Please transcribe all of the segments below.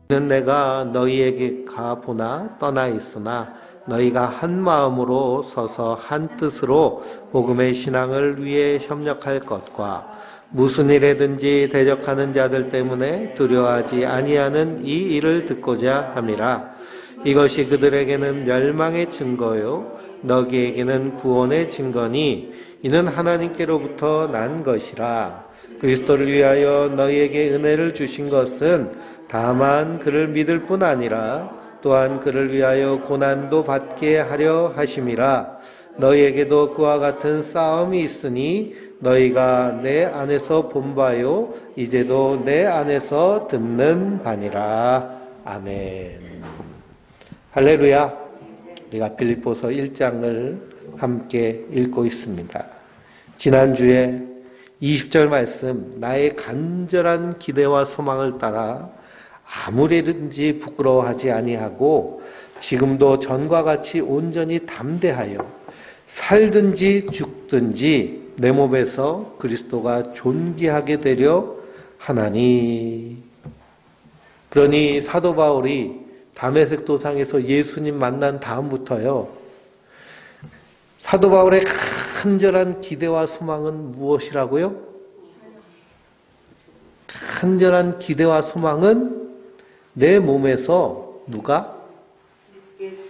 는 내가 너희에게 가보나 떠나 있으나 너희가 한 마음으로 서서 한 뜻으로 복음의 신앙을 위해 협력할 것과 무슨 일에든지 대적하는 자들 때문에 두려워하지 아니하는 이 일을 듣고자 함이라. 이것이 그들에게는 멸망의 증거요 너희에게는 구원의 증거니 이는 하나님께로부터 난 것이라. 그리스도를 위하여 너희에게 은혜를 주신 것은 다만 그를 믿을 뿐 아니라 또한 그를 위하여 고난도 받게 하려 하심이라. 너희에게도 그와 같은 싸움이 있으니 너희가 내 안에서 본 바요 이제도 내 안에서 듣는 바니라. 아멘. 할렐루야. 우리가 빌립보서 1장을 함께 읽고 있습니다. 지난주에 20절 말씀, 나의 간절한 기대와 소망을 따라 아무리든지 부끄러워하지 아니하고 지금도 전과 같이 온전히 담대하여 살든지 죽든지 내 몸에서 그리스도가 존귀하게 되려 하나니. 그러니 사도 바울이 다메섹 도상에서 예수님 만난 다음부터요, 사도 바울의 간절한 기대와 소망은 무엇이라고요? 간절한 기대와 소망은 내 몸에서 누가?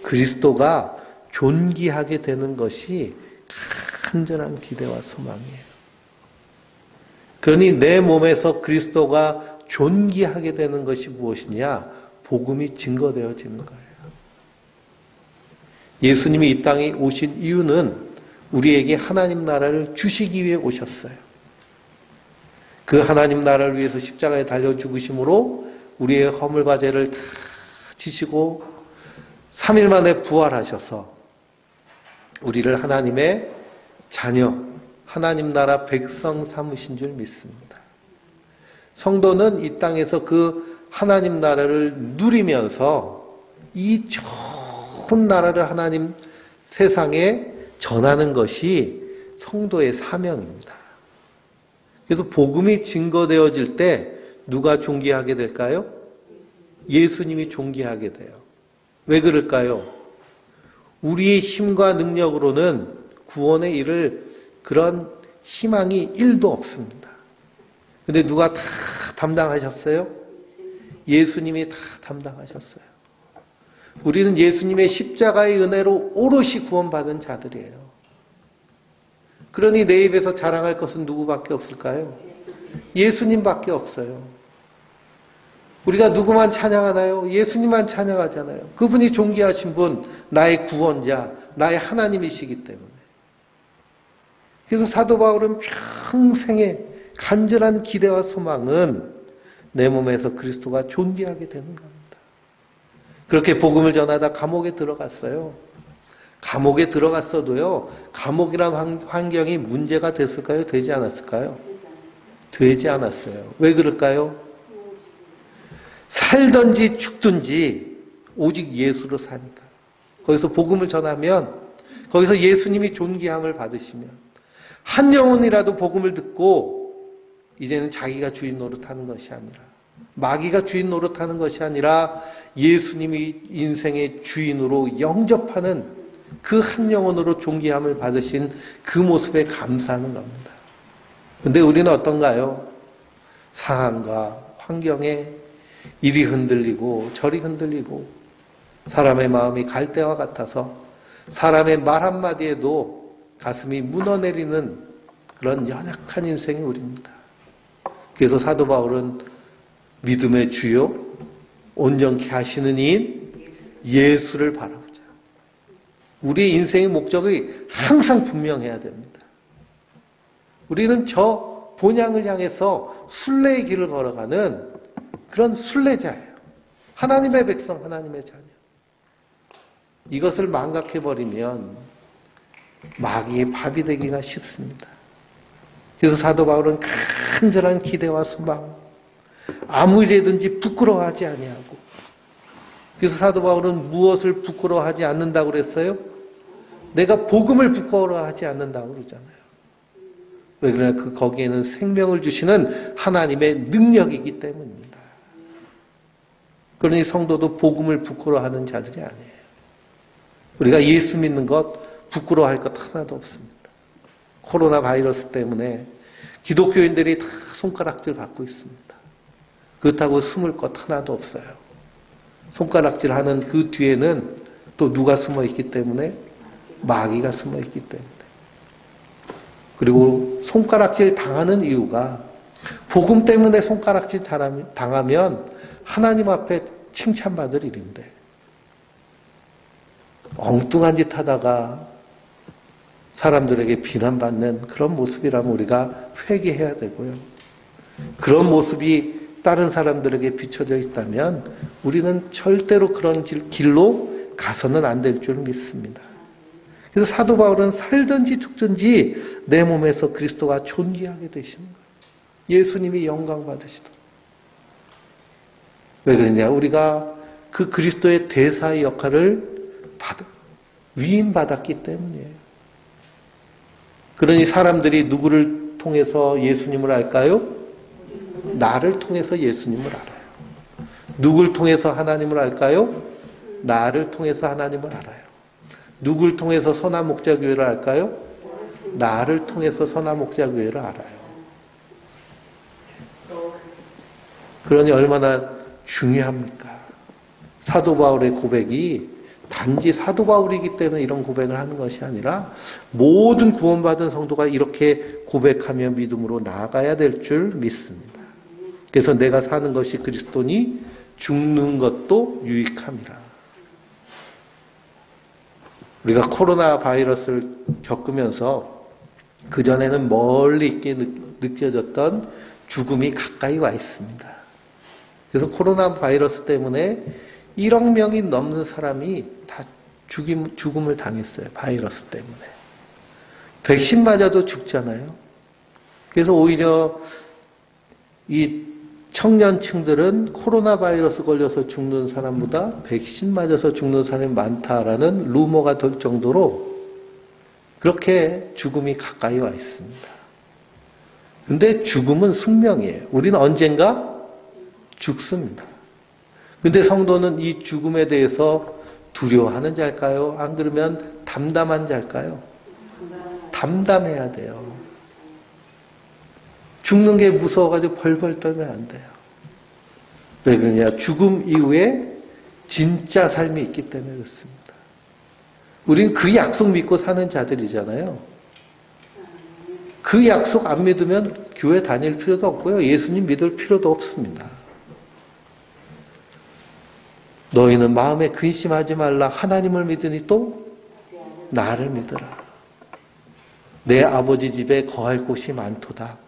그리스도가 존귀하게 되는 것이 간절한 기대와 소망이에요. 그러니 내 몸에서 그리스도가 존귀하게 되는 것이 무엇이냐? 복음이 증거되어지는 거예요. 예수님이 이 땅에 오신 이유는 우리에게 하나님 나라를 주시기 위해 오셨어요. 그 하나님 나라를 위해서 십자가에 달려 죽으심으로 우리의 허물과 죄를 다 지시고 3일 만에 부활하셔서 우리를 하나님의 자녀, 하나님 나라 백성 삼으신 줄 믿습니다. 성도는 이 땅에서 그 하나님 나라를 누리면서 이 좋은 나라를 하나님 세상에 전하는 것이 성도의 사명입니다. 그래서 복음이 증거되어질 때 누가 존귀하게 될까요? 예수님이 존귀하게 돼요. 왜 그럴까요? 우리의 힘과 능력으로는 구원에 이를 그런 희망이 1도 없습니다. 근데 누가 다 담당하셨어요? 예수님이 다 담당하셨어요. 우리는 예수님의 십자가의 은혜로 오롯이 구원받은 자들이에요. 그러니 내 입에서 자랑할 것은 누구밖에 없을까요? 예수님밖에 없어요. 우리가 누구만 찬양하나요? 예수님만 찬양하잖아요. 그분이 존귀하신 분, 나의 구원자, 나의 하나님이시기 때문에. 그래서 사도 바울은 평생의 간절한 기대와 소망은 내 몸에서 그리스도가 존귀하게 되는 겁니다. 그렇게 복음을 전하다 감옥에 들어갔어요. 감옥에 들어갔어도요, 감옥이란 환경이 문제가 됐을까요? 되지 않았을까요? 되지 않았어요. 왜 그럴까요? 살든지 죽든지 오직 예수로 사니까. 거기서 복음을 전하면, 거기서 예수님이 존귀함을 받으시면 한 영혼이라도 복음을 듣고 이제는 자기가 주인 노릇하는 것이 아니라, 마귀가 주인 노릇하는 것이 아니라 예수님이 인생의 주인으로 영접하는 그 한 영혼으로 존귀함을 받으신 그 모습에 감사하는 겁니다. 그런데 우리는 어떤가요? 상황과 환경에 이리 흔들리고 저리 흔들리고 사람의 마음이 갈대와 같아서 사람의 말 한마디에도 가슴이 무너내리는 그런 연약한 인생이 우리입니다. 그래서 사도 바울은 믿음의 주요 온전케 하시는 이인 예수를 바라보자. 우리의 인생의 목적이 항상 분명해야 됩니다. 우리는 저 본향을 향해서 순례의 길을 걸어가는 그런 순례자예요. 하나님의 백성, 하나님의 자녀. 이것을 망각해버리면 마귀의 밥이 되기가 쉽습니다. 그래서 사도 바울은 간절한 기대와 소망, 아무 일이든지 부끄러워하지 아니하고. 그래서 사도 바울은 무엇을 부끄러워하지 않는다고 그랬어요? 내가 복음을 부끄러워하지 않는다고 그러잖아요. 왜 그러냐? 거기에는 생명을 주시는 하나님의 능력이기 때문입니다. 그러니 성도도 복음을 부끄러워하는 자들이 아니에요. 우리가 예수 믿는 것 부끄러워할 것 하나도 없습니다. 코로나 바이러스 때문에 기독교인들이 다 손가락질 받고 있습니다. 그렇다고 숨을 것 하나도 없어요. 손가락질 하는 그 뒤에는 또 누가 숨어 있기 때문에? 마귀가 숨어 있기 때문에. 그리고 손가락질 당하는 이유가 복음 때문에 손가락질 당하면 하나님 앞에 칭찬받을 일인데 엉뚱한 짓 하다가 사람들에게 비난받는 그런 모습이라면 우리가 회개해야 되고요. 그런 모습이 다른 사람들에게 비춰져 있다면 우리는 절대로 그런 길로 가서는 안 될 줄 믿습니다. 그래서 사도 바울은 살든지 죽든지 내 몸에서 그리스도가 존귀하게 되시는 거예요. 예수님이 영광 받으시도록. 왜 그러냐? 우리가 그 그리스도의 대사의 역할을 위임받았기 때문이에요. 그러니 사람들이 누구를 통해서 예수님을 알까요? 나를 통해서 예수님을 알아요. 누구를 통해서 하나님을 알까요? 나를 통해서 하나님을 알아요. 누구를 통해서 선한목자교회를 알까요? 나를 통해서 선한목자교회를 알아요. 그러니 얼마나 중요합니까? 사도 바울의 고백이 단지 사도 바울이기 때문에 이런 고백을 하는 것이 아니라 모든 구원받은 성도가 이렇게 고백하며 믿음으로 나아가야 될 줄 믿습니다. 그래서 내가 사는 것이 그리스도니 죽는 것도 유익함이라. 우리가 코로나 바이러스를 겪으면서 그전에는 멀리 있게 느껴졌던 죽음이 가까이 와 있습니다. 그래서 코로나 바이러스 때문에 1억 명이 넘는 사람이 다 죽음을 당했어요. 바이러스 때문에. 백신 맞아도 죽잖아요. 그래서 오히려 이 청년층들은 코로나 바이러스 걸려서 죽는 사람보다 백신 맞아서 죽는 사람이 많다라는 루머가 될 정도로 그렇게 죽음이 가까이 와 있습니다. 근데 죽음은 숙명이에요. 우리는 언젠가 죽습니다. 근데 성도는 이 죽음에 대해서 두려워하는 자일까요? 안 그러면 담담한 자일까요? 담담해야 돼요. 죽는 게 무서워가지고 벌벌 떨면 안 돼요. 왜 그러냐? 죽음 이후에 진짜 삶이 있기 때문에 그렇습니다. 우린 그 약속 믿고 사는 자들이잖아요. 그 약속 안 믿으면 교회 다닐 필요도 없고요. 예수님 믿을 필요도 없습니다. 너희는 마음에 근심하지 말라. 하나님을 믿으니 또 나를 믿으라. 내 아버지 집에 거할 곳이 많도다.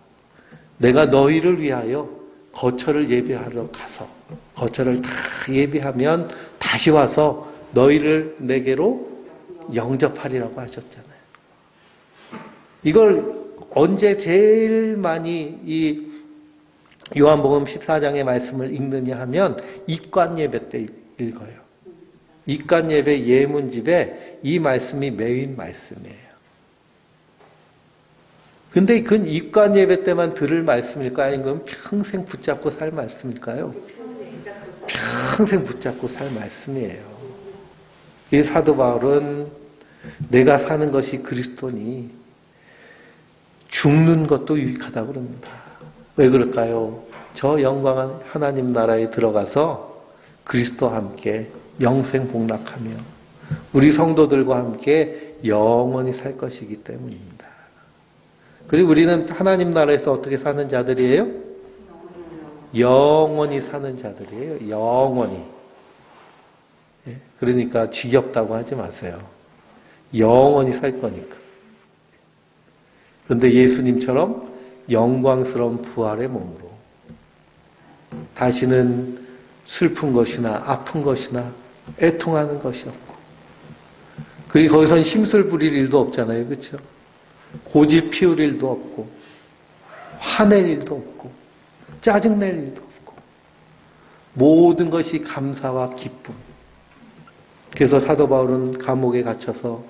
내가 너희를 위하여 거처를 예비하러 가서 거처를 다 예비하면 다시 와서 너희를 내게로 영접하리라고 하셨잖아요. 이걸 언제 제일 많이 이 요한복음 14장의 말씀을 읽느냐 하면 입관 예배 때 읽어요. 입관 예배 예문집에 이 말씀이 메인 말씀이에요. 근데 그 입관 예배 때만 들을 말씀일까요? 아니면 평생 붙잡고 살 말씀일까요? 평생 붙잡고 살 말씀이에요. 이 사도 바울은 내가 사는 것이 그리스도니 죽는 것도 유익하다고 그럽니다. 왜 그럴까요? 저 영광한 하나님 나라에 들어가서 그리스도와 함께 영생 복락하며 우리 성도들과 함께 영원히 살 것이기 때문입니다. 그리고 우리는 하나님 나라에서 어떻게 사는 자들이에요? 영원히 사는 자들이에요. 영원히. 그러니까 지겹다고 하지 마세요. 영원히 살 거니까. 그런데 예수님처럼 영광스러운 부활의 몸으로 다시는 슬픈 것이나 아픈 것이나 애통하는 것이 없고 그리고 거기선 심술 부릴 일도 없잖아요. 그렇죠? 고집 피울 일도 없고 화낼 일도 없고 짜증낼 일도 없고 모든 것이 감사와 기쁨. 그래서 사도 바울은 감옥에 갇혀서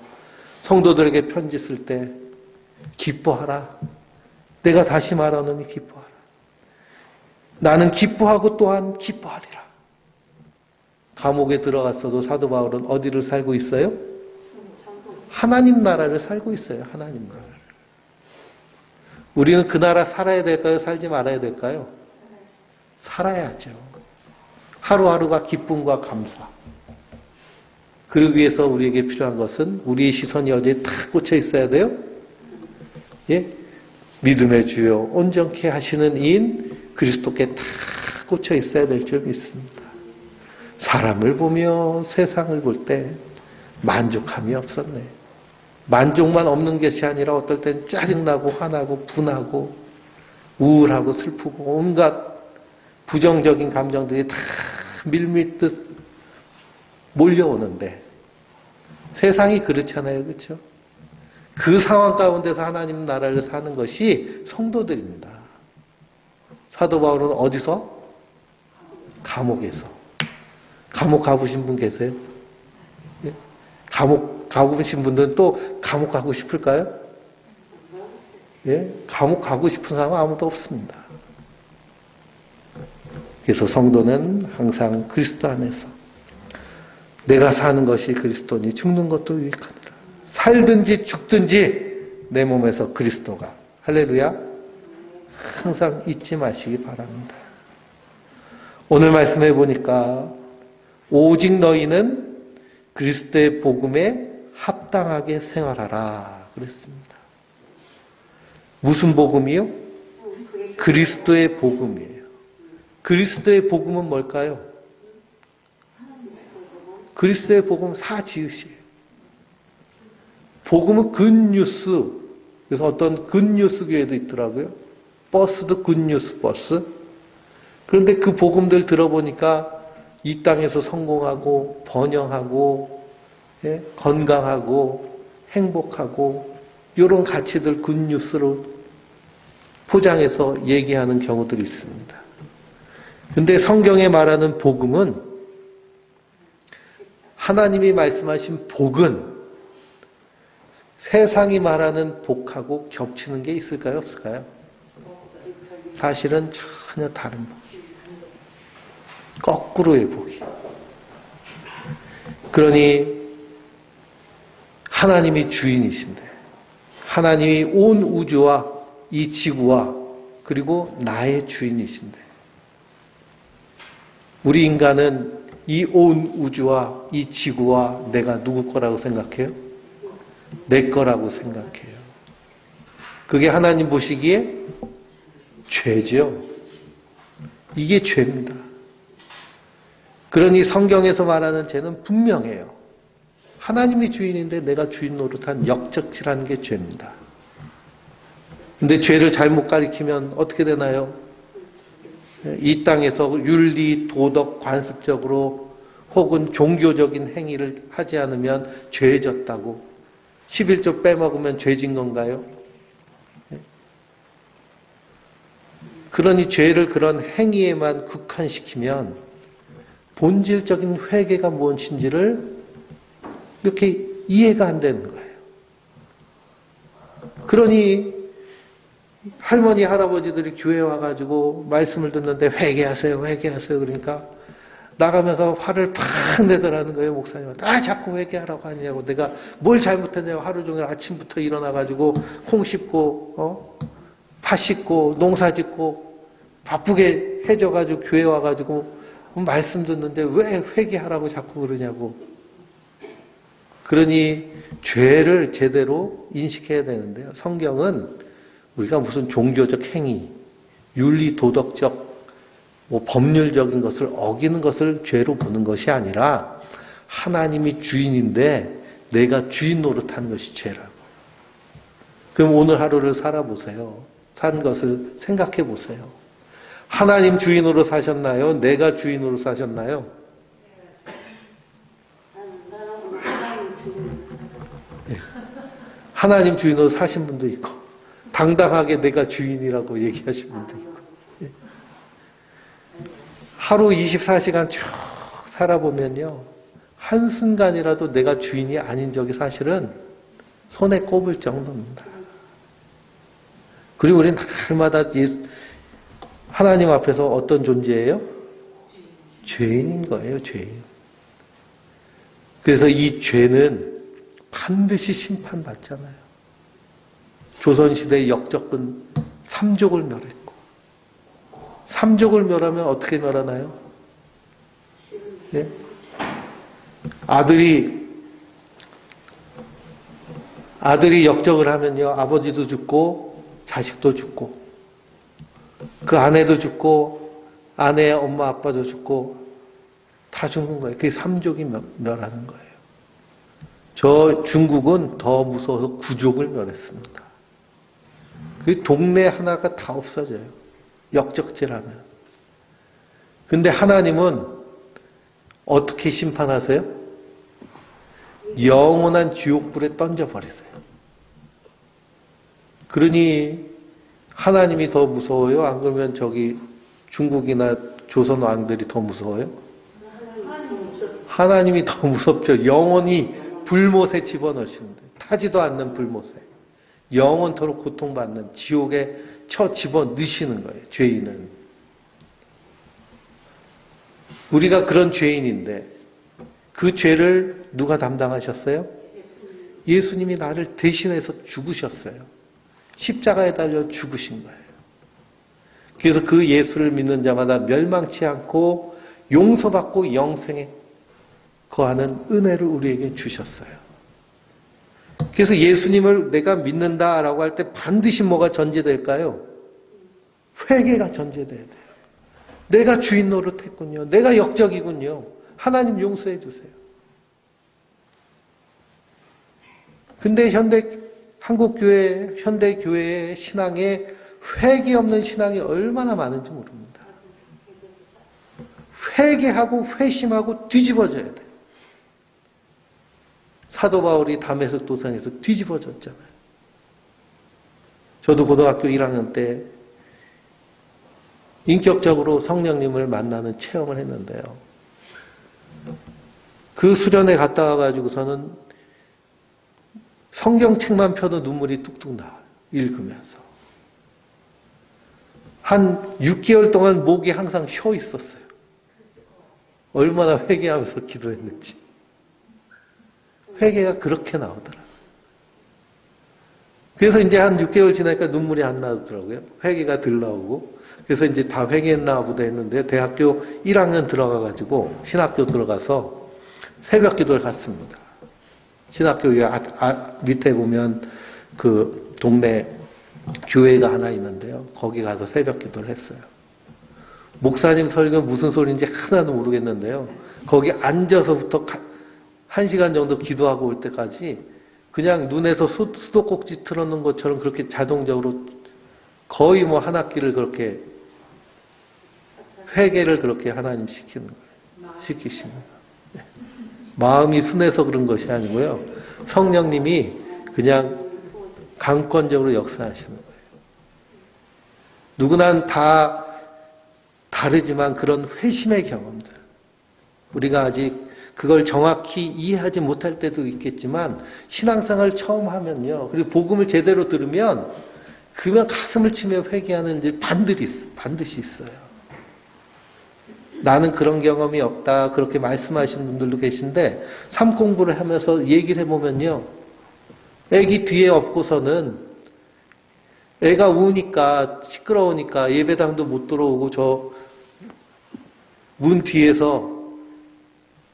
성도들에게 편지 쓸 때 기뻐하라. 내가 다시 말하노니 기뻐하라. 나는 기뻐하고 또한 기뻐하리라. 감옥에 들어갔어도 사도 바울은 어디를 살고 있어요? 하나님 나라를 살고 있어요. 하나님 나라를. 우리는 그 나라 살아야 될까요? 살지 말아야 될까요? 살아야죠. 하루하루가 기쁨과 감사. 그러기 위해서 우리에게 필요한 것은 우리의 시선이 어디에 탁 꽂혀 있어야 돼요? 예? 믿음의 주요 온전케 하시는 이인 그리스도께 탁 꽂혀 있어야 될 줄 믿습니다. 사람을 보며 세상을 볼 때 만족함이 없었네. 만족만 없는 것이 아니라 어떨 땐 짜증나고 화나고 분하고 우울하고 슬프고 온갖 부정적인 감정들이 다 밀밀듯 몰려오는데 세상이 그렇잖아요. 그렇죠? 그 상황 가운데서 하나님 나라를 사는 것이 성도들입니다. 사도 바울은 어디서? 감옥에서. 감옥 가보신 분 계세요? 예? 감옥 가보신 분들은 또 감옥 가고 싶을까요? 예? 감옥 가고 싶은 사람은 아무도 없습니다. 그래서 성도는 항상 그리스도 안에서 내가 사는 것이 그리스도니 죽는 것도 유익하니라. 살든지 죽든지 내 몸에서 그리스도가. 할렐루야. 항상 잊지 마시기 바랍니다. 오늘 말씀해 보니까 오직 너희는 그리스도의 복음에 합당하게 생활하라 그랬습니다. 무슨 복음이요? 그리스도의 복음이에요. 그리스도의 복음은 뭘까요? 그리스도의 복음은 사지으시에요. 복음은 굿뉴스. 그래서 어떤 굿뉴스 교회도 있더라고요. 버스도 굿뉴스 버스. 그런데 그 복음들 들어보니까 이 땅에서 성공하고 번영하고 예? 건강하고 행복하고 이런 가치들 굿뉴스로 포장해서 얘기하는 경우들이 있습니다. 그런데 성경에 말하는 복음은 하나님이 말씀하신 복은 세상이 말하는 복하고 겹치는 게 있을까요? 없을까요? 사실은 전혀 다른 복이에요. 거꾸로의 복이. 그러니 하나님이 주인이신데 하나님이 온 우주와 이 지구와 그리고 나의 주인이신데 우리 인간은 이 온 우주와 이 지구와 내가 누구 거라고 생각해요? 내 거라고 생각해요. 그게 하나님 보시기에 죄죠. 이게 죄입니다. 그러니 성경에서 말하는 죄는 분명해요. 하나님이 주인인데 내가 주인 노릇한 역적질하는 게 죄입니다. 근데 죄를 잘못 가리키면 어떻게 되나요? 이 땅에서 윤리, 도덕, 관습적으로 혹은 종교적인 행위를 하지 않으면 죄졌다고 11조 빼먹으면 죄진 건가요? 그러니 죄를 그런 행위에만 국한시키면 본질적인 회개가 무엇인지를 이렇게 이해가 안 되는 거예요. 그러니 할머니, 할아버지들이 교회에 와가지고 말씀을 듣는데 회개하세요, 회개하세요. 그러니까 나가면서 화를 팍 내더라는 거예요, 목사님한테. 아, 자꾸 회개하라고 하냐고. 내가 뭘 잘못했냐고. 하루 종일 아침부터 일어나가지고 콩 씹고, 팥 씻고, 농사 짓고, 바쁘게 해져가지고 교회 와가지고 말씀 듣는데 왜 회개하라고 자꾸 그러냐고. 그러니 죄를 제대로 인식해야 되는데요. 성경은 우리가 무슨 종교적 행위, 윤리 도덕적, 법률적인 것을 어기는 것을 죄로 보는 것이 아니라 하나님이 주인인데 내가 주인 노릇하는 것이 죄라고. 그럼 오늘 하루를 살아보세요. 산 것을 생각해 보세요. 하나님 주인으로 사셨나요? 내가 주인으로 사셨나요? 네. 하나님 주인으로 사신 분도 있고 당당하게 내가 주인이라고 얘기하신 분도 있고 네. 하루 24시간 쭉 살아보면요. 한순간이라도 내가 주인이 아닌 적이 사실은 손에 꼽을 정도입니다. 그리고 우리는 날마다 하나님 앞에서 어떤 존재예요? 죄인인 거예요, 죄인. 그래서 이 죄는 반드시 심판받잖아요. 조선시대의 역적은 삼족을 멸했고, 삼족을 멸하면 어떻게 멸하나요? 예? 아들이 역적을 하면요, 아버지도 죽고 자식도 죽고 그 아내도 죽고 아내의 엄마 아빠도 죽고 다 죽는 거예요. 그게 삼족이 멸하는 거예요. 저 중국은 더 무서워서 구족을 멸했습니다. 그 동네 하나가 다 없어져요. 역적질하면. 근데 하나님은 어떻게 심판하세요? 영원한 지옥불에 던져버리세요. 그러니 하나님이 더 무서워요? 안 그러면 저기 중국이나 조선 왕들이 더 무서워요? 하나님이 더 무섭죠. 영원히 불못에 집어넣으시는데, 타지도 않는 불못에 영원토록 고통받는 지옥에 쳐 집어넣으시는 거예요. 죄인은. 우리가 그런 죄인인데 그 죄를 누가 담당하셨어요? 예수님이 나를 대신해서 죽으셨어요. 십자가에 달려 죽으신 거예요. 그래서 그 예수를 믿는 자마다 멸망치 않고 용서받고 영생에 거하는 은혜를 우리에게 주셨어요. 그래서 예수님을 내가 믿는다라고 할 때 반드시 뭐가 전제될까요? 회개가 전제돼야 돼요. 내가 주인 노릇했군요. 내가 역적이군요. 하나님 용서해 주세요. 근데 한국교회, 현대교회의 신앙에 회개 없는 신앙이 얼마나 많은지 모릅니다. 회개하고 회심하고 뒤집어져야 돼요. 사도 바울이 다메섹 도상에서 뒤집어졌잖아요. 저도 고등학교 1학년 때 인격적으로 성령님을 만나는 체험을 했는데요. 그 수련회 갔다 와가지고서는 성경책만 펴도 눈물이 뚝뚝 나와요. 읽으면서. 한 6개월 동안 목이 항상 쉬어 있었어요. 얼마나 회개하면서 기도했는지. 회개가 그렇게 나오더라고요. 그래서 이제 한 6개월 지나니까 눈물이 안 나더라고요. 회개가 덜 나오고. 그래서 이제 다 회개했나 보다 했는데 대학교 1학년 들어가가지고 신학교 들어가서 새벽 기도를 갔습니다. 신학교 밑에 보면 그 동네 교회가 하나 있는데요. 거기 가서 새벽 기도를 했어요. 목사님 설교 무슨 소리인지 하나도 모르겠는데요. 거기 앉아서부터 1시간 정도 기도하고 올 때까지 그냥 눈에서 수도꼭지 틀어놓은 것처럼 그렇게 자동적으로 거의 뭐 한 학기를 그렇게 회개를 그렇게 하나님 시키는 거예요. 시키시는 거예요. 네. 마음이 순해서 그런 것이 아니고요. 성령님이 그냥 강권적으로 역사하시는 거예요. 누구나 다 다르지만 그런 회심의 경험들. 우리가 아직 그걸 정확히 이해하지 못할 때도 있겠지만 신앙생활을 처음 하면요. 그리고 복음을 제대로 들으면 그러면 가슴을 치며 회개하는 일이 반드시 있어요. 나는 그런 경험이 없다. 그렇게 말씀하시는 분들도 계신데 삶 공부를 하면서 얘기를 해보면요. 애기 뒤에 업고서는 애가 우니까 시끄러우니까 예배당도 못 들어오고 저 문 뒤에서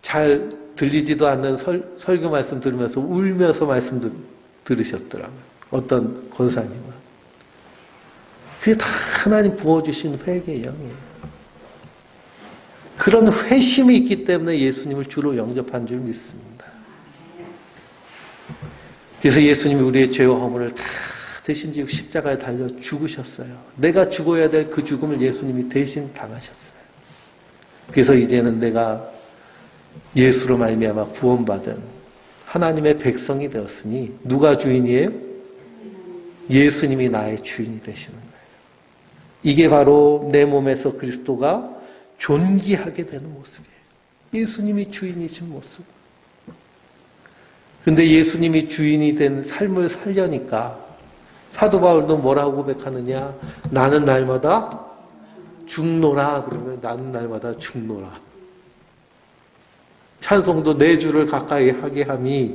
잘 들리지도 않는 설교 말씀 들으면서 울면서 말씀 들으셨더라고요. 어떤 권사님은. 그게 다 하나님 부어주신 회개의 영이에요. 그런 회심이 있기 때문에 예수님을 주로 영접한 줄 믿습니다. 그래서 예수님이 우리의 죄와 허물을 다 대신 지고 십자가에 달려 죽으셨어요. 내가 죽어야 될 그 죽음을 예수님이 대신 당하셨어요. 그래서 이제는 내가 예수로 말미암아 구원받은 하나님의 백성이 되었으니 누가 주인이에요? 예수님이 나의 주인이 되시는 거예요. 이게 바로 내 몸에서 그리스도가 존귀하게 되는 모습이에요. 예수님이 주인이신 모습. 근데 예수님이 주인이 된 삶을 살려니까 사도 바울도 뭐라고 고백하느냐? 나는 날마다 죽노라. 그러면 나는 날마다 죽노라. 찬송도 4주를 가까이 하게 함이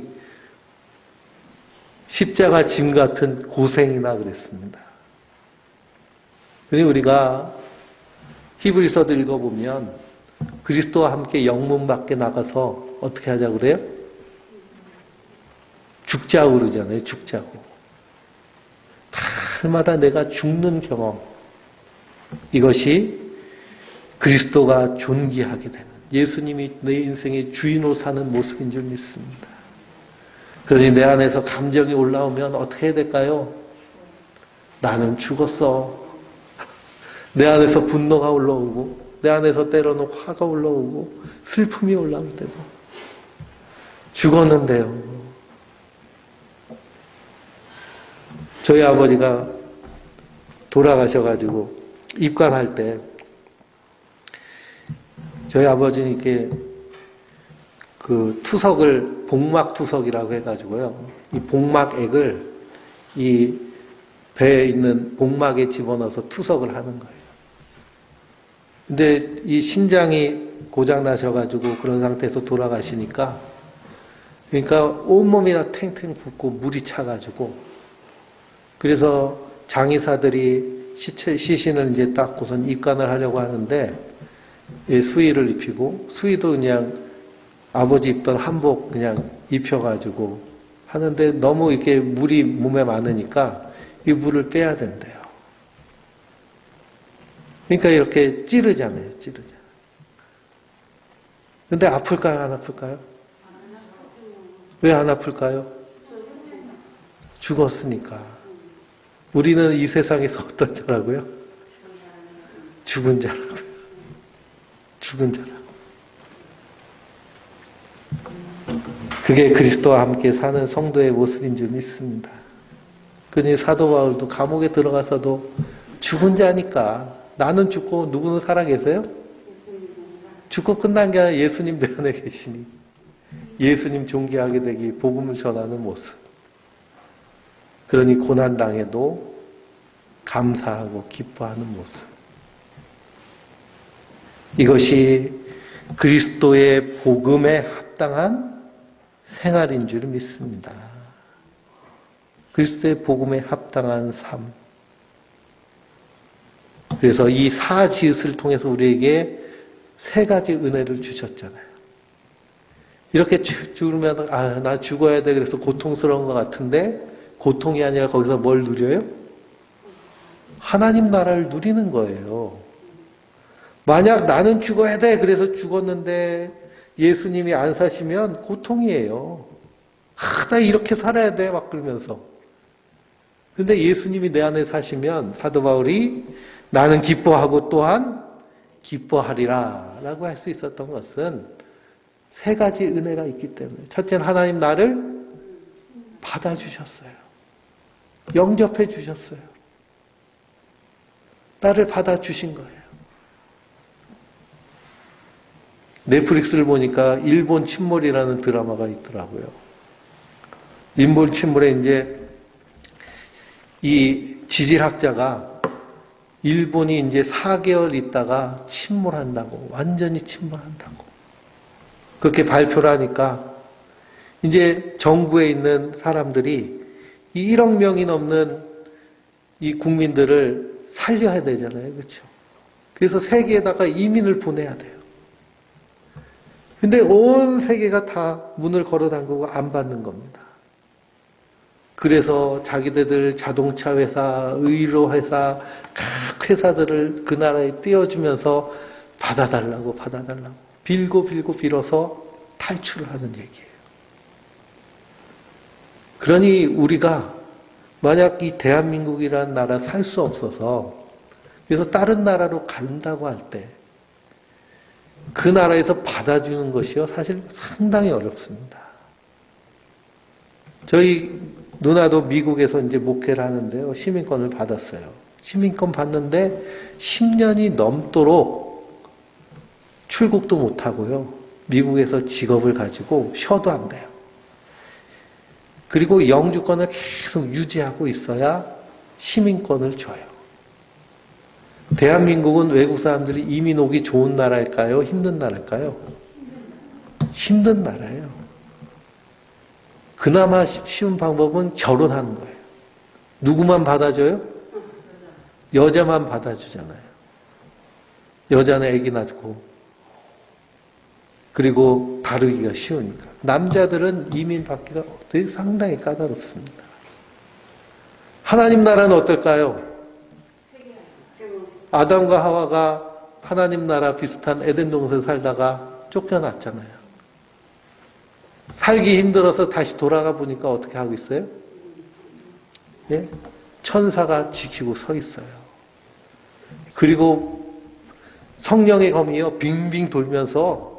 십자가 짐 같은 고생이나 그랬습니다. 그리고 우리가 히브리서도 읽어보면 그리스도와 함께 영문 밖에 나가서 어떻게 하자고 그래요? 죽자고 그러잖아요. 죽자고. 날마다 내가 죽는 경험. 이것이 그리스도가 존귀하게 되는, 예수님이 내 인생의 주인으로 사는 모습인 줄 믿습니다. 그러니 내 안에서 감정이 올라오면 어떻게 해야 될까요? 나는 죽었어. 내 안에서 분노가 올라오고, 내 안에서 때로는 화가 올라오고, 슬픔이 올라올 때도 죽었는데요. 저희 아버지가 돌아가셔가지고 입관할 때 저희 아버지는 이렇게 그 투석을 복막투석이라고 해가지고요. 이 복막액을 이 배에 있는 복막에 집어넣어서 투석을 하는 거예요. 근데 이 신장이 고장 나셔가지고 그런 상태에서 돌아가시니까, 그러니까 온몸이 다 탱탱 붓고 물이 차가지고, 그래서 장의사들이 시신을 이제 닦고선 입관을 하려고 하는데, 수의를 입히고, 수의도 그냥 아버지 입던 한복 그냥 입혀가지고 하는데, 너무 이렇게 물이 몸에 많으니까 이 물을 빼야 된대요. 그러니까 이렇게 찌르잖아요, 찌르잖아요. 근데 아플까요, 안 아플까요? 왜 안 아플까요? 죽었으니까. 우리는 이 세상에서 어떤 자라고요? 죽은 자라고요. 죽은 자라고. 그게 그리스도와 함께 사는 성도의 모습인 줄 믿습니다. 그러니 사도 바울도 감옥에 들어가서도 죽은 자니까, 나는 죽고 누구는 살아계세요? 죽고 끝난 게 아니라 예수님 내 안에 계시니 예수님 존귀하게 되기, 복음을 전하는 모습. 그러니 고난당해도 감사하고 기뻐하는 모습. 이것이 그리스도의 복음에 합당한 생활인 줄 믿습니다. 그리스도의 복음에 합당한 삶. 그래서 이 사지읒을 통해서 우리에게 3가지 은혜를 주셨잖아요. 이렇게 죽으면 나 죽어야 돼, 그래서 고통스러운 것 같은데, 고통이 아니라 거기서 뭘 누려요? 하나님 나라를 누리는 거예요. 만약 나는 죽어야 돼, 그래서 죽었는데 예수님이 안 사시면 고통이에요. 나 이렇게 살아야 돼, 막 그러면서. 근데 예수님이 내 안에 사시면 사도 바울이 나는 기뻐하고 또한 기뻐하리라 라고 할 수 있었던 것은 3가지 은혜가 있기 때문에, 첫째는 하나님 나를 받아주셨어요. 영접해 주셨어요. 나를 받아주신 거예요. 넷플릭스를 보니까 일본 침몰이라는 드라마가 있더라고요. 일본 침몰에 이제 이 지질학자가 일본이 이제 4개월 있다가 침몰한다고, 완전히 침몰한다고 그렇게 발표를 하니까 이제 정부에 있는 사람들이 이 1억 명이 넘는 이 국민들을 살려야 되잖아요. 그렇죠? 그래서 세계에다가 이민을 보내야 돼요. 근데 온 세계가 다 문을 걸어 잠그고 안 받는 겁니다. 그래서 자기네들 자동차 회사, 의료 회사, 각 회사들을 그 나라에 띄워주면서 받아달라고 빌고 빌어서 탈출을 하는 얘기예요. 그러니 우리가 만약 이 대한민국이라는 나라 살 수 없어서 그래서 다른 나라로 간다고 할 때 그 나라에서 받아주는 것이요, 사실 상당히 어렵습니다. 저희 누나도 미국에서 이제 목회를 하는데요, 시민권을 받았어요. 시민권 받는데 10년이 넘도록 출국도 못하고요, 미국에서 직업을 가지고 쉬어도 안 돼요. 그리고 영주권을 계속 유지하고 있어야 시민권을 줘요. 대한민국은 외국 사람들이 이민 오기 좋은 나라일까요? 힘든 나라일까요? 힘든 나라예요. 그나마 쉬운 방법은 결혼하는 거예요. 누구만 받아줘요? 여자만 받아주잖아요. 여자는 아기 낳고 그리고 다루기가 쉬우니까. 남자들은 이민 받기가 되게 상당히 까다롭습니다. 하나님 나라는 어떨까요? 아담과 하와가 하나님 나라 비슷한 에덴 동산에 살다가 쫓겨났잖아요. 살기 힘들어서 다시 돌아가 보니까 어떻게 하고 있어요? 예? 천사가 지키고 서 있어요. 그리고 성령의 검이요 빙빙 돌면서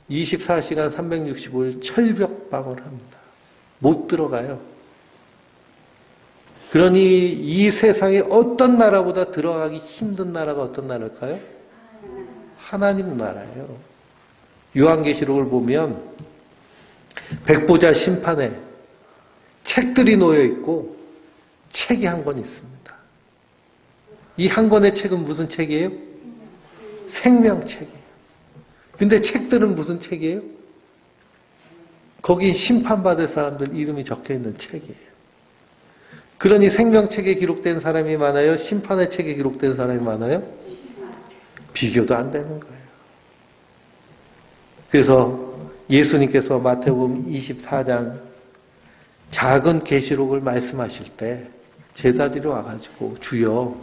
24시간 365일 철벽방을 합니다. 못 들어가요. 그러니 이 세상에 어떤 나라보다 들어가기 힘든 나라가 어떤 나라일까요? 하나님 나라예요. 요한계시록을 보면 백보자 심판에 책들이 놓여 있고 책이 한 권 있습니다. 이 한 권의 책은 무슨 책이에요? 생명책이에요. 근데 책들은 무슨 책이에요? 거기 심판받을 사람들 이름이 적혀 있는 책이에요. 그러니 생명책에 기록된 사람이 많아요? 심판의 책에 기록된 사람이 많아요? 비교도 안 되는 거예요. 그래서 예수님께서 마태복음 24장 작은 계시록을 말씀하실 때 제자들이 와가지고 주여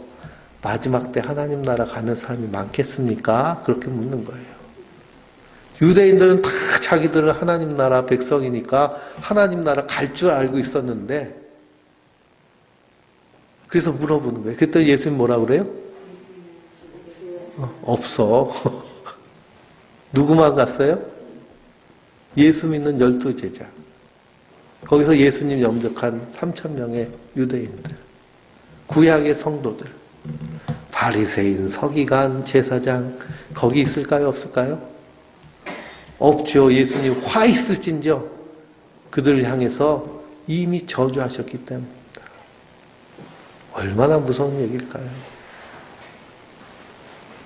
마지막 때 하나님 나라 가는 사람이 많겠습니까? 그렇게 묻는 거예요. 유대인들은 다 자기들은 하나님 나라 백성이니까 하나님 나라 갈 줄 알고 있었는데 그래서 물어보는 거예요. 그때 예수님 뭐라 그래요? 없어. 누구만 갔어요? 예수 믿는 12제자. 거기서 예수님 염색한 3,000명의 유대인들. 구약의 성도들. 바리새인, 서기관, 제사장 거기 있을까요? 없을까요? 없죠. 예수님 화 있을진저 그들을 향해서 이미 저주하셨기 때문입니다. 얼마나 무서운 얘기일까요?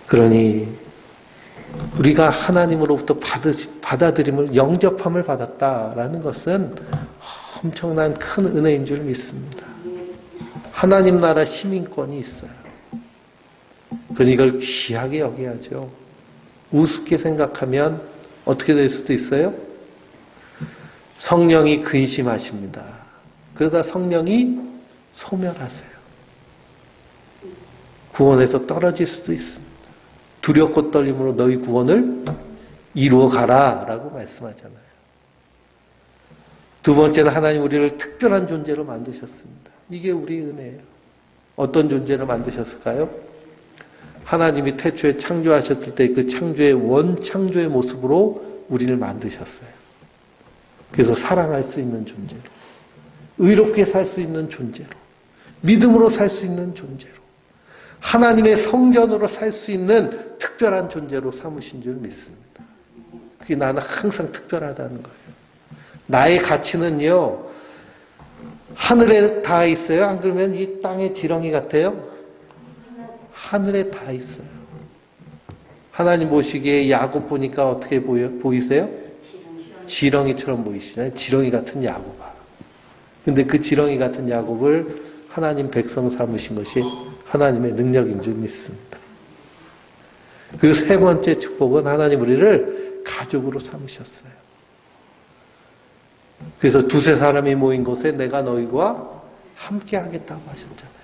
그러니 우리가 하나님으로부터 받아들임을 영접함을 받았다라는 것은 엄청난 큰 은혜인 줄 믿습니다. 하나님 나라 시민권이 있어요. 그러니 이걸 귀하게 여겨야죠. 우습게 생각하면 어떻게 될 수도 있어요? 성령이 근심하십니다. 그러다 성령이 소멸하세요. 구원에서 떨어질 수도 있습니다. 두렵고 떨림으로 너희 구원을 이루어 가라 라고 말씀하잖아요. 두 번째는 하나님 우리를 특별한 존재로 만드셨습니다. 이게 우리 은혜예요. 어떤 존재로 만드셨을까요? 하나님이 태초에 창조하셨을 때 그 창조의 원창조의 모습으로 우리를 만드셨어요. 그래서 사랑할 수 있는 존재로, 의롭게 살 수 있는 존재로, 믿음으로 살 수 있는 존재로, 하나님의 성전으로 살 수 있는 특별한 존재로 삼으신 줄 믿습니다. 그게 나는 항상 특별하다는 거예요. 나의 가치는요, 하늘에 다 있어요? 안 그러면 이 땅의 지렁이 같아요? 하늘에 다 있어요. 하나님 보시기에 야곱 보니까 어떻게 보이세요? 지렁이처럼 보이시잖아요. 지렁이 같은 야곱아. 근데 그 지렁이 같은 야곱을 하나님 백성 삼으신 것이 하나님의 능력인 줄 믿습니다. 그 세 번째 축복은 하나님 우리를 가족으로 삼으셨어요. 그래서 두세 사람이 모인 곳에 내가 너희와 함께 하겠다고 하셨잖아요.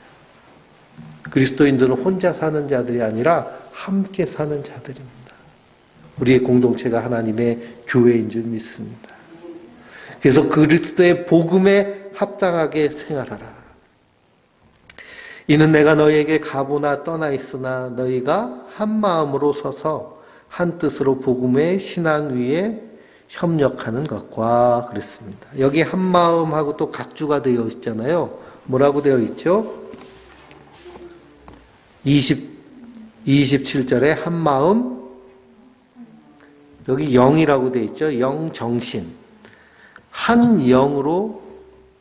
그리스도인들은 혼자 사는 자들이 아니라 함께 사는 자들입니다. 우리의 공동체가 하나님의 교회인 줄 믿습니다. 그래서 그리스도의 복음에 합당하게 생활하라. 이는 내가 너희에게 가보나 떠나 있으나 너희가 한 마음으로 서서 한 뜻으로 복음의 신앙 위에 협력하는 것과 그랬습니다. 여기 한 마음하고 또 각주가 되어 있잖아요. 뭐라고 되어 있죠? 27절에 한 마음, 여기 영이라고 되어 있죠. 영, 정신. 한 영으로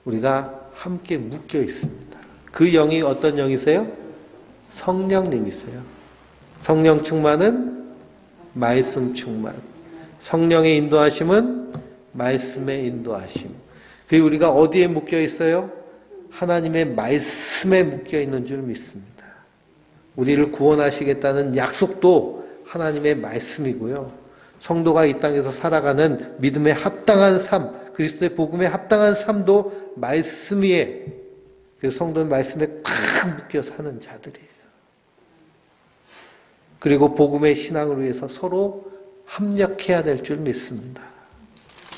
우리가 함께 묶여 있습니다. 그 영이 어떤 영이세요? 성령님이세요. 성령 충만은 말씀 충만. 성령의 인도하심은 말씀의 인도하심. 그리고 우리가 어디에 묶여 있어요? 하나님의 말씀에 묶여 있는 줄 믿습니다. 우리를 구원하시겠다는 약속도 하나님의 말씀이고요. 성도가 이 땅에서 살아가는 믿음에 합당한 삶, 그리스도의 복음에 합당한 삶도 말씀 위에, 그래서 성도는 말씀에 꽉 묶여 사는 자들이에요. 그리고 복음의 신앙을 위해서 서로 합력해야 될 줄 믿습니다.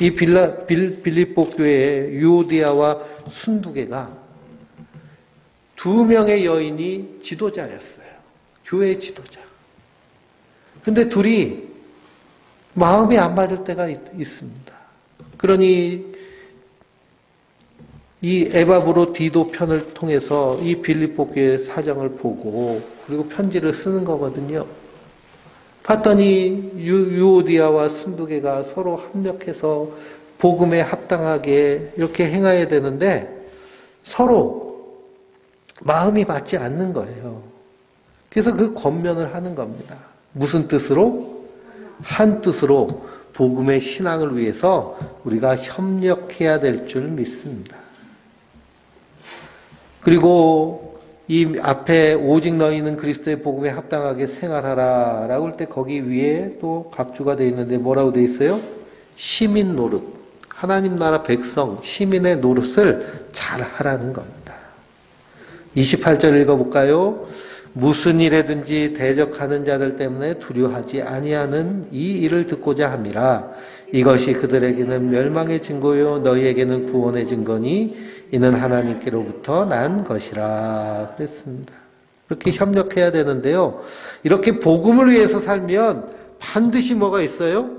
이 빌립보 교회의 유오디아와 순두개가 두 명의 여인이 지도자였어요. 교회의 지도자. 근데 둘이 마음이 안 맞을 때가 있습니다. 그러니 이 에바브로 디도 편을 통해서 이 빌립보 교회의 사정을 보고 그리고 편지를 쓰는 거거든요. 봤더니 유오디아와 순두개가 서로 합력해서 복음에 합당하게 이렇게 행해야 되는데 서로 마음이 맞지 않는 거예요. 그래서 그 권면을 하는 겁니다. 무슨 뜻으로? 한 뜻으로 복음의 신앙을 위해서 우리가 협력해야 될 줄 믿습니다. 그리고 이 앞에 오직 너희는 그리스도의 복음에 합당하게 생활하라 라고 할 때 거기 위에 또 각주가 되어 있는데 뭐라고 되어 있어요? 시민 노릇. 하나님 나라 백성, 시민의 노릇을 잘 하라는 겁니다. 28절 읽어볼까요? 무슨 일에든지 대적하는 자들 때문에 두려워하지 아니하는 이 일을 듣고자 함이라. 이것이 그들에게는 멸망의 증거요 너희에게는 구원의 증거니 이는 하나님께로부터 난 것이라 그랬습니다. 이렇게 협력해야 되는데요. 이렇게 복음을 위해서 살면 반드시 뭐가 있어요?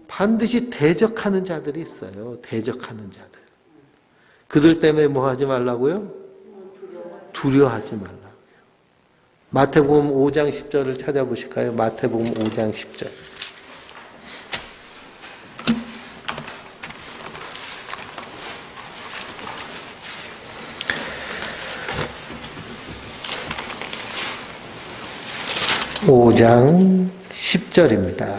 반드시 대적하는 자들이 있어요. 대적하는 자들. 그들 때문에 뭐 하지 말라고요? 두려워하지 말라고요. 마태복음 5장 10절을 찾아보실까요? 마태복음 5장 10절. (5장 10절입니다)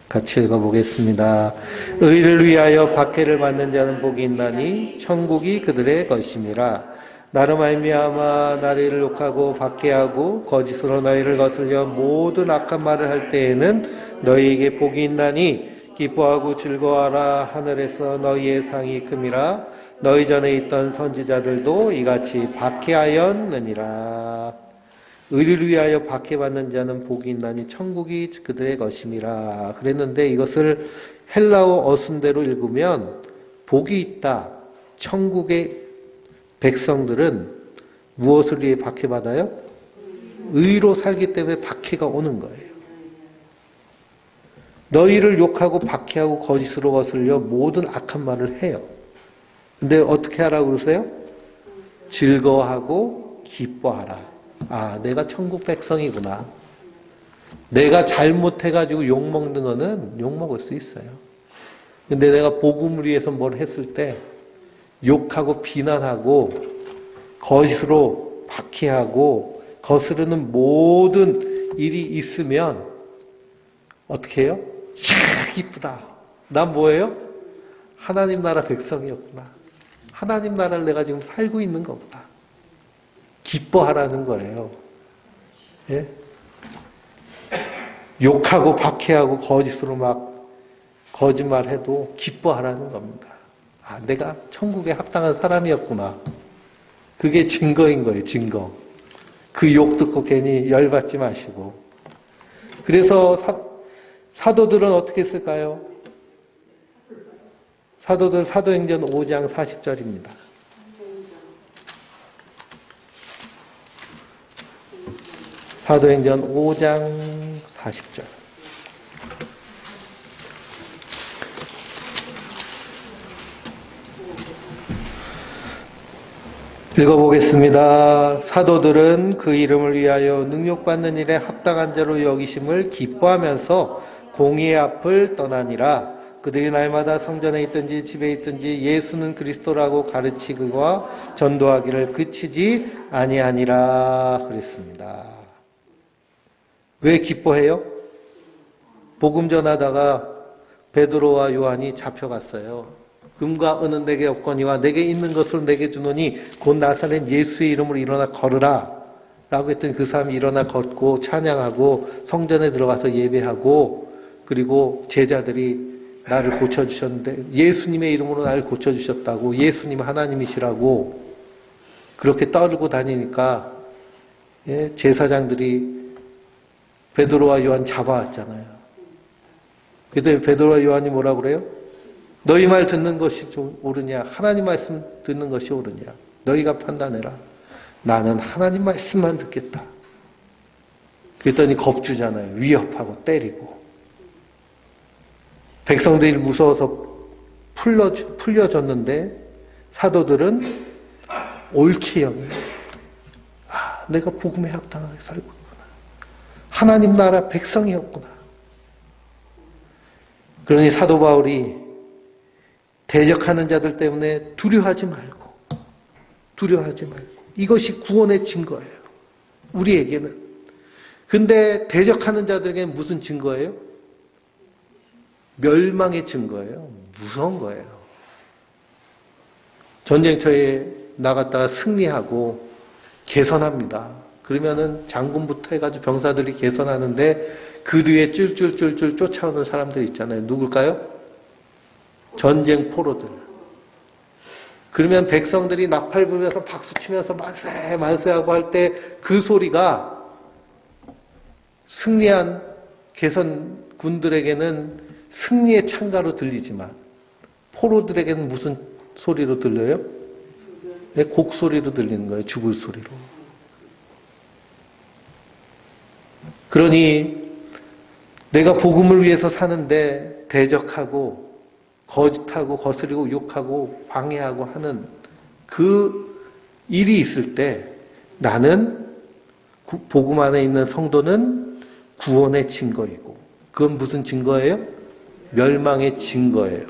같이 읽어보겠습니다. 의를 위하여 박해를 받는 자는 복이 있나니 천국이 그들의 것임이라. 나로 말미암아 나를 욕하고 박해하고 거짓으로 너희를 거슬려 모든 악한 말을 할 때에는 너희에게 복이 있나니 기뻐하고 즐거워하라. 하늘에서 너희의 상이 큼이라. 너희 전에 있던 선지자들도 이같이 박해하였느니라. 의를 위하여 박해받는 자는 복이 있나니 천국이 그들의 것임이라 그랬는데 이것을 헬라어 어순대로 읽으면 복이 있다. 천국의 백성들은 무엇을 위해 박해받아요? 의로 살기 때문에 박해가 오는 거예요. 너희를 욕하고 박해하고 거짓으로 거슬려 모든 악한 말을 해요. 근데 어떻게 하라고 그러세요? 즐거워하고 기뻐하라. 아, 내가 천국 백성이구나. 내가 잘못해가지고 욕먹는 거는 욕먹을 수 있어요. 근데 내가 복음을 위해서 뭘 했을 때 욕하고 비난하고 거짓으로 박해하고 거스르는 모든 일이 있으면 어떻게 해요? 참 이쁘다. 난 뭐예요? 하나님 나라 백성이었구나. 하나님 나라를 내가 지금 살고 있는 거구나. 기뻐하라는 거예요. 예? 욕하고 박해하고 거짓으로 막 거짓말해도 기뻐하라는 겁니다. 아, 내가 천국에 합당한 사람이었구나. 그게 증거인 거예요, 증거. 그 욕 듣고 괜히 열받지 마시고. 그래서 사도들은 어떻게 했을까요? 사도들 사도행전 5장 40절입니다. 사도행전 5장 40절. 읽어보겠습니다. 사도들은 그 이름을 위하여 능욕받는 일에 합당한 자로 여기심을 기뻐하면서 공의의 앞을 떠나니라. 그들이 날마다 성전에 있든지 집에 있든지 예수는 그리스도라고 가르치기와 전도하기를 그치지 아니하니라 그랬습니다. 왜 기뻐해요? 복음 전하다가 베드로와 요한이 잡혀갔어요. 금과 은은 내게 없거니와 내게 있는 것을 내게 주노니 곧 나사렛 예수의 이름으로 일어나 걸으라 라고 했더니 그 사람이 일어나 걷고 찬양하고 성전에 들어가서 예배하고, 그리고 제자들이 나를 고쳐주셨는데 예수님의 이름으로 나를 고쳐주셨다고, 예수님 하나님이시라고 그렇게 떠들고 다니니까 제사장들이 베드로와 요한 잡아왔잖아요. 그때 베드로와 요한이 뭐라고 그래요? 너희 말 듣는 것이 좀 옳으냐? 하나님 말씀 듣는 것이 옳으냐? 너희가 판단해라. 나는 하나님 말씀만 듣겠다. 그랬더니 겁주잖아요. 위협하고 때리고. 백성들이 무서워서 풀려졌는데 사도들은 옳게 여겨요. 내가 복음에 합당하게 살고 있구나. 하나님 나라 백성이었구나. 그러니 사도 바울이 대적하는 자들 때문에 두려워하지 말고 이것이 구원의 증거예요. 우리에게는. 근데 대적하는 자들에게는 무슨 증거예요? 멸망의 증거예요. 무서운 거예요. 전쟁터에 나갔다가 승리하고 개선합니다. 그러면은 장군부터 해가지고 병사들이 개선하는데 그 뒤에 쫄쫄쫄쫄 쫓아오는 사람들 있잖아요. 누굴까요? 전쟁 포로들. 그러면 백성들이 나팔 불면서 박수 치면서 만세 만세하고 할 때 그 소리가 승리한 개선군들에게는 승리의 찬가로 들리지만 포로들에게는 무슨 소리로 들려요? 곡소리로 들리는 거예요. 죽을 소리로. 그러니 내가 복음을 위해서 사는데 대적하고 거짓하고 거스리고 욕하고 방해하고 하는 그 일이 있을 때 나는 복음 안에 있는 성도는 구원의 증거이고, 그건 무슨 증거예요? 멸망의 증거예요.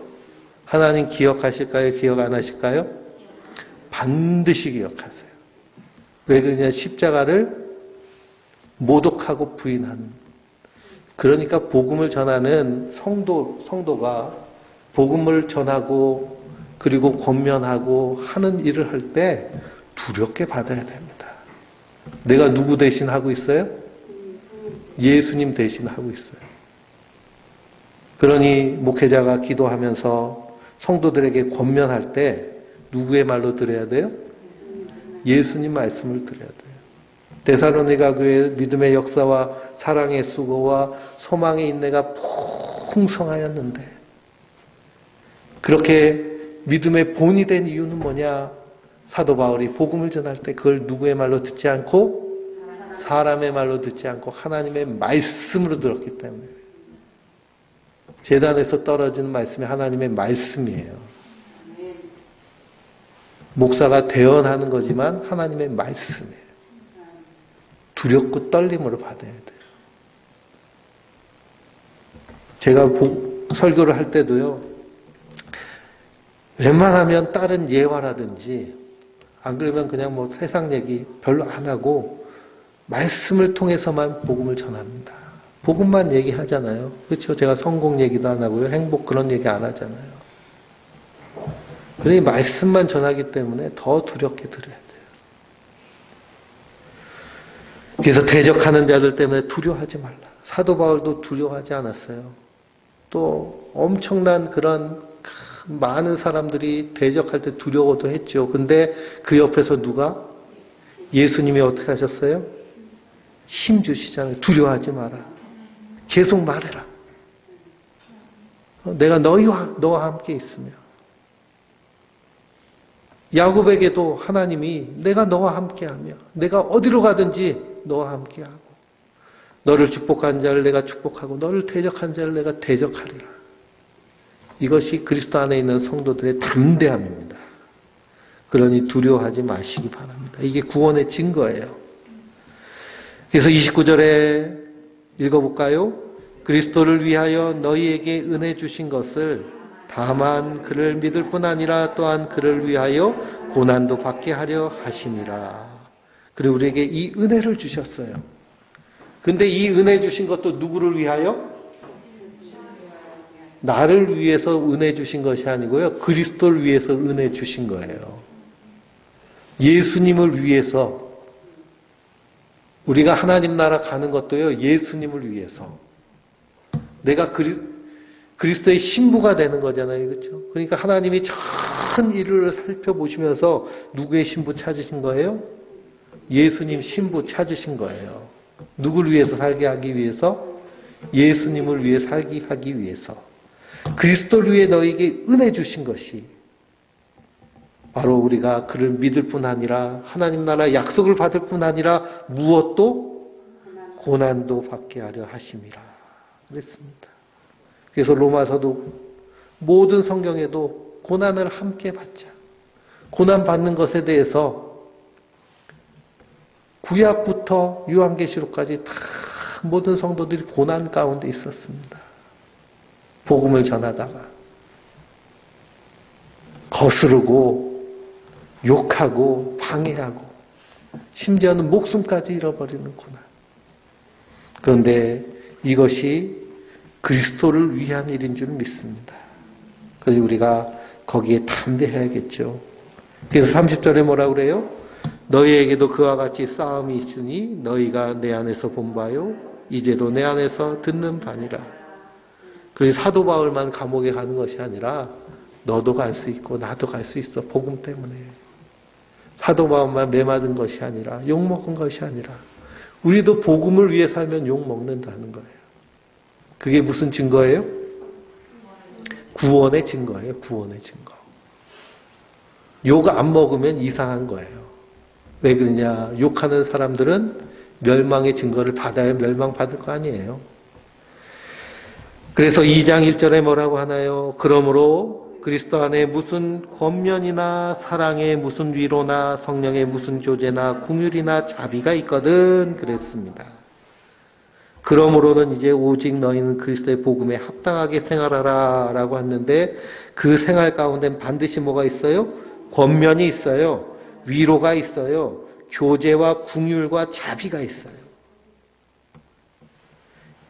하나님 기억하실까요? 기억 안 하실까요? 반드시 기억하세요. 왜 그러냐? 십자가를 모독하고 부인하는. 그러니까 복음을 전하는 성도가 복음을 전하고 그리고 권면하고 하는 일을 할 때 두렵게 받아야 됩니다. 내가 누구 대신 하고 있어요? 예수님 대신 하고 있어요. 그러니 목회자가 기도하면서 성도들에게 권면할 때 누구의 말로 들어야 돼요? 예수님 말씀을 들어야 돼요. 데살로니가 교회의 믿음의 역사와 사랑의 수고와 소망의 인내가 풍성하였는데, 그렇게 믿음의 본이 된 이유는 뭐냐? 사도 바울이 복음을 전할 때 그걸 누구의 말로 듣지 않고 사람의 말로 듣지 않고 하나님의 말씀으로 들었기 때문에. 제단에서 떨어지는 말씀이 하나님의 말씀이에요. 목사가 대언하는 거지만 하나님의 말씀이에요. 두렵고 떨림으로 받아야 돼요. 제가 설교를 할 때도요, 웬만하면 다른 예화라든지 안 그러면 그냥 뭐 세상 얘기 별로 안 하고 말씀을 통해서만 복음을 전합니다. 복음만 얘기하잖아요. 그렇죠? 제가 성공 얘기도 안 하고요. 행복 그런 얘기 안 하잖아요. 그러니 말씀만 전하기 때문에 더 두렵게 들어야 돼요. 그래서 대적하는 자들 때문에 두려워하지 말라. 사도 바울도 두려워하지 않았어요. 또 엄청난 그런 많은 사람들이 대적할 때 두려워도 했죠. 근데 그 옆에서 누가? 예수님이 어떻게 하셨어요? 힘 주시잖아요. 두려워하지 마라. 계속 말해라. 내가 너와 함께 있으며. 야곱에게도 하나님이 내가 너와 함께하며 내가 어디로 가든지 너와 함께하고 너를 축복한 자를 내가 축복하고 너를 대적한 자를 내가 대적하리라. 이것이 그리스도 안에 있는 성도들의 담대함입니다. 그러니 두려워하지 마시기 바랍니다. 이게 구원의 증거예요. 그래서 29절에 읽어볼까요? 그리스도를 위하여 너희에게 은혜 주신 것을 다만 그를 믿을 뿐 아니라 또한 그를 위하여 고난도 받게 하려 하심이라. 그리고 우리에게 이 은혜를 주셨어요. 근데 이 은혜 주신 것도 누구를 위하여? 나를 위해서 은혜 주신 것이 아니고요. 그리스도를 위해서 은혜 주신 거예요. 예수님을 위해서. 우리가 하나님 나라 가는 것도요. 예수님을 위해서. 내가 그리스도의 신부가 되는 거잖아요. 그렇죠? 그러니까 하나님이 전 일을 살펴보시면서 누구의 신부 찾으신 거예요? 예수님 신부 찾으신 거예요. 누구를 위해서 살게 하기 위해서? 예수님을 위해 살게 하기 위해서. 그리스도를 위해 너에게 은혜 주신 것이 바로 우리가 그를 믿을 뿐 아니라 하나님 나라 약속을 받을 뿐 아니라 무엇도 고난도 받게 하려 하심이라 그랬습니다. 그래서 로마서도 모든 성경에도 고난을 함께 받자. 고난 받는 것에 대해서 구약부터 요한계시록까지 다 모든 성도들이 고난 가운데 있었습니다. 복음을 전하다가 거스르고 욕하고 방해하고 심지어는 목숨까지 잃어버리는 고난. 그런데 이것이 그리스도를 위한 일인 줄 믿습니다. 그래서 우리가 거기에 담대해야겠죠. 그래서 30절에 뭐라 그래요? 너희에게도 그와 같이 싸움이 있으니 너희가 내 안에서 본 바요 이제도 내 안에서 듣는 바니라. 그래서 사도 바울만 감옥에 가는 것이 아니라 너도 갈 수 있고 나도 갈 수 있어. 복음 때문에. 사도 바울만 매맞은 것이 아니라 욕먹은 것이 아니라 우리도 복음을 위해 살면 욕먹는다는 거예요. 그게 무슨 증거예요? 구원의 증거예요. 구원의 증거. 욕 안 먹으면 이상한 거예요. 왜 그러냐? 욕하는 사람들은 멸망의 증거를 받아야 멸망받을 거 아니에요. 그래서 2장 1절에 뭐라고 하나요? 그러므로 그리스도 안에 무슨 권면이나 사랑에 무슨 위로나 성령의 무슨 교제나 긍휼이나 자비가 있거든 그랬습니다. 그러므로는 이제 오직 너희는 그리스도의 복음에 합당하게 생활하라 라고 했는데 그 생활 가운데 반드시 뭐가 있어요? 권면이 있어요. 위로가 있어요. 교제와 긍휼과 자비가 있어요.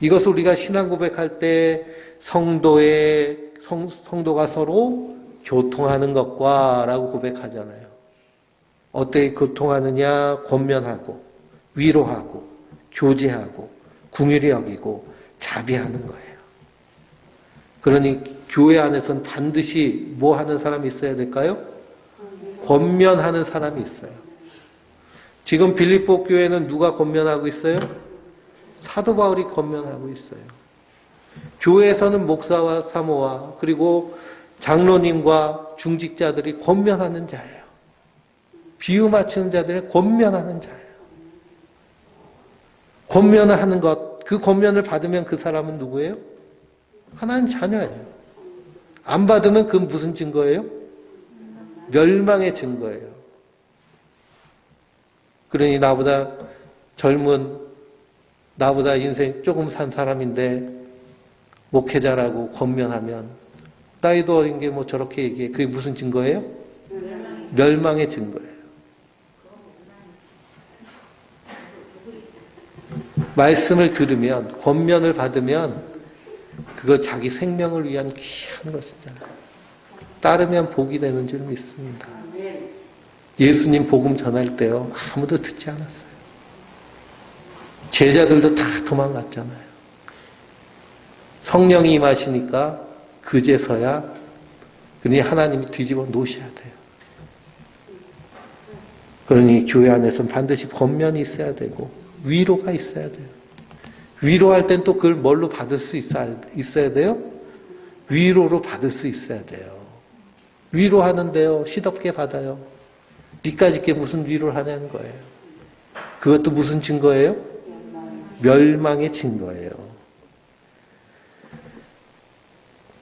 이것을 우리가 신앙 고백할 때 성도가 서로 교통하는 것과 라고 고백하잖아요. 어떻게 교통하느냐? 권면하고 위로하고 교제하고 긍휼히 여기고 자비하는 거예요. 그러니 교회 안에서는 반드시 뭐 하는 사람이 있어야 될까요? 권면하는 사람이 있어요. 지금 빌립보 교회는 누가 권면하고 있어요? 사도 바울이 권면하고 있어요. 교회에서는 목사와 사모와 그리고 장로님과 중직자들이 권면하는 자예요. 비유 맞추는 자들이 권면하는 자예요. 권면을 하는 것, 그 권면을 받으면 그 사람은 누구예요? 하나님 자녀예요. 안 받으면 그건 무슨 증거예요? 멸망의 증거예요. 그러니 나보다 젊은, 나보다 인생 조금 산 사람인데 목회자라고 권면하면 나이도 어린 게 뭐 저렇게 얘기해. 그게 무슨 증거예요? 멸망의 증거예요. 말씀을 들으면, 권면을 받으면 그거 자기 생명을 위한 귀한 것이잖아요. 따르면 복이 되는 줄 믿습니다. 예수님 복음 전할 때요, 아무도 듣지 않았어요. 제자들도 다 도망갔잖아요. 성령이 임하시니까 그제서야 그니 하나님이 뒤집어 놓으셔야 돼요. 그러니 교회 안에서는 반드시 권면이 있어야 되고 위로가 있어야 돼요. 위로할 땐 또 그걸 뭘로 받을 수 있어야 돼요? 위로로 받을 수 있어야 돼요. 위로하는데요, 시덥게 받아요. 니까짓 게 무슨 위로를 하냐는 거예요. 그것도 무슨 증거예요? 멸망의 증거예요.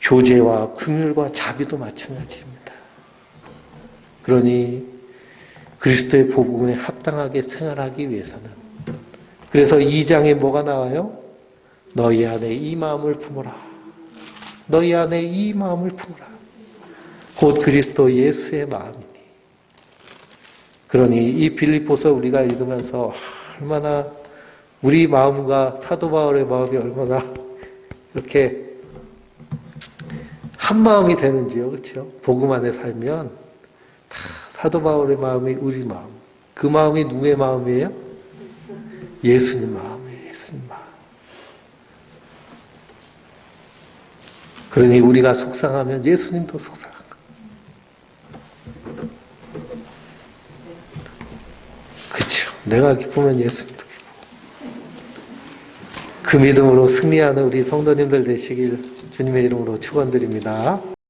교제와 긍휼과 자비도 마찬가지입니다. 그러니 그리스도의 복음에 합당하게 생활하기 위해서는, 그래서 2장에 뭐가 나와요? 너희 안에 이 마음을 품어라. 너희 안에 이 마음을 품어라. 곧 그리스도 예수의 마음이니. 그러니 이 빌립보서 우리가 읽으면서 얼마나 우리 마음과 사도 바울의 마음이 얼마나 이렇게 한 마음이 되는지요, 그렇죠? 복음 안에 살면 다 사도 바울의 마음이 우리 마음. 그 마음이 누구의 마음이에요? 예수님 마음이에요. 예수님 마음. 그러니 우리가 속상하면 예수님도 속상한 거예요. 그렇죠. 내가 기쁘면 예수님도 기쁘고. 그 믿음으로 승리하는 우리 성도님들 되시길 주님의 이름으로 축원드립니다.